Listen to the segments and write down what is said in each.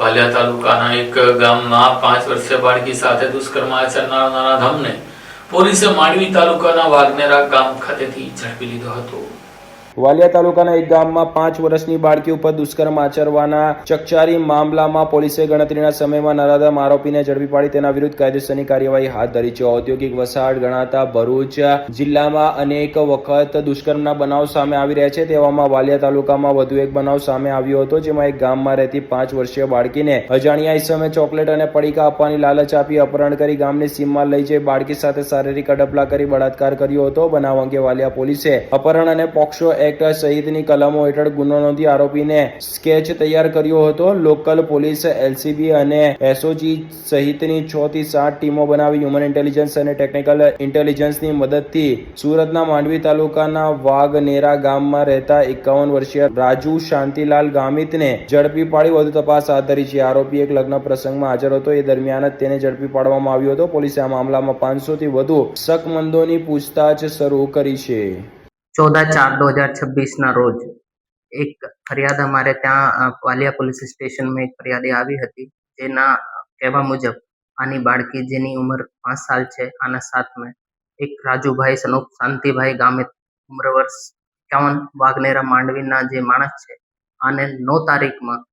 વાલિયા તાલુકાના એક ગામમાં 5 વર્ષીય બાળકી સાથે દુષ્કર્મ આચરનાર નરાધમને પોલીસે માંડવી તાલુકાના વાગનેરા ગામ ખાતેથી ઝડપી લીધો હતો। વાલિયા તાલુકાના એક ગામમાં 5 વર્ષની બાળકી ઉપર દુષ્કર્મ આચરવાના ચકચારી મામલામાં પોલીસે ગણતરીના સમયમાં નરાધમ આરોપીને ઝડપી પાડી તેના વિરુદ્ધ કાયદેસરની કાર્યવાહી હાથ ધરી છે। ઔદ્યોગિક વસાહત ગણાતા ભરૂચ જિલ્લામાં અનેક વખત દુષ્કર્મના બનાવ સામે આવી રહ્યા છે। તેવામાં વાલિયા તાલુકામાં વધુ એક બનાવ સામે આવ્યો હતો, જેમાં એક ગામમાં રહેતી 5 વર્ષીય બાળકીને અજાણ્યા ઈસમે ચોકલેટ અને પડીકા આપવાની લાલચ આપી અપહરણ કરી ગામની સીમમાં લઈ જઈ બાળકી સાથે શારીરિક અડપલા કરી બળાત્કાર કર્યો હતો। બનાવ અંગે વાલિયા પોલીસે અપહરણ અને પોક્સો એક્ટ સહિતની કલમો હેઠળ ગુનો નોંધી આરોપીને સ્કેચ તૈયાર કર્યો હતો। લોકલ પોલીસ, એલસીબી અને એસઓજી સહિતની 6 થી 7 ટીમો બનાવી હ્યુમન ઇન્ટેલિજન્સ અને ટેકનિકલ ઇન્ટેલિજન્સની મદદથી સુરતના માંડવી તાલુકાના વાગનેરા ગામમાં રહેતા 51 વર્ષીય રાજુ શાંતિલાલ ગામિતને ઝડપી પાડી વધુ તપાસ હાથ ધરી છે। આરોપી એક લગ્ન પ્રસંગમાં હાજર હતો, એ દરમિયાન જ તેને ઝડપી પાડવામાં આવ્યો હતો। પોલીસે આ મામલામાં 500 થી વધુ શકમંદોની પૂછતાછ શરૂ કરી છે। 14/4/2026 ના રોજ એક ફરિયાદ અમારે ત્યાં વાલિયા પોલીસ સ્ટેશનમાં એક ફરિયાદી આવી હતી, જેના કહેવા મુજબ આની બાળકી જેની ઉંમર 5 સાલ છે, આના સાથમાં એક રાજુભાઈ સનોપ શાંતિભાઈ ગામિત ઉંમર વર્ષ 51 વાગનેરા માંડવીના જે માણસ છે, આને 9 તારીખમાં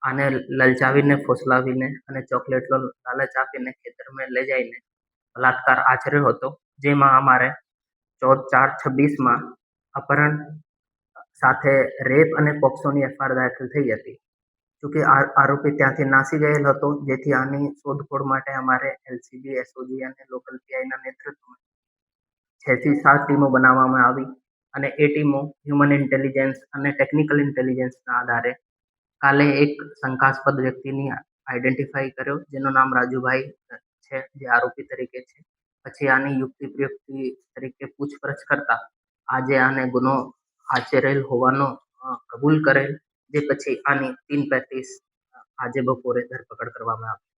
આને લલચાવીને ફોસલાવીને અને ચોકલેટનો લાલચ આપીને ખેતરમાં લઈ જઈને બલાત્કાર આચર્યો હતો, જેમાં અમારે 14/4/26માં અપહરણ સાથે રેપ અને પોક્સોની એફઆઈઆર દાખલ થઈ હતી। જોકે આરોપી ત્યાંથી નાસી ગયેલ હતો, જેથી આની શોધખોળ માટે અમારે એલસીબી, એસઓજી અને લોકલ પીઆઈના નેતૃત્વમાં 6 થી 7 ટીમો બનાવવામાં આવી અને એ ટીમો હ્યુમન ઇન્ટેલિજન્સ અને ટેકનિકલ ઇન્ટેલિજન્સના આધારે કાલે એક શંકાસ્પદ વ્યક્તિની આઈડેન્ટિફાઈ કર્યો, જેનું નામ રાજુભાઈ છે, જે આરોપી તરીકે છે। પછી આની યુક્તિ પ્રયુક્તિ તરીકે પૂછપરછ કરતા આજે આને ગુનો આચરેલ હોવાનો કબૂલ કરેલ, જે પછી આની 3/35 આજે બપોરે ધરપકડ કરવામાં આવી।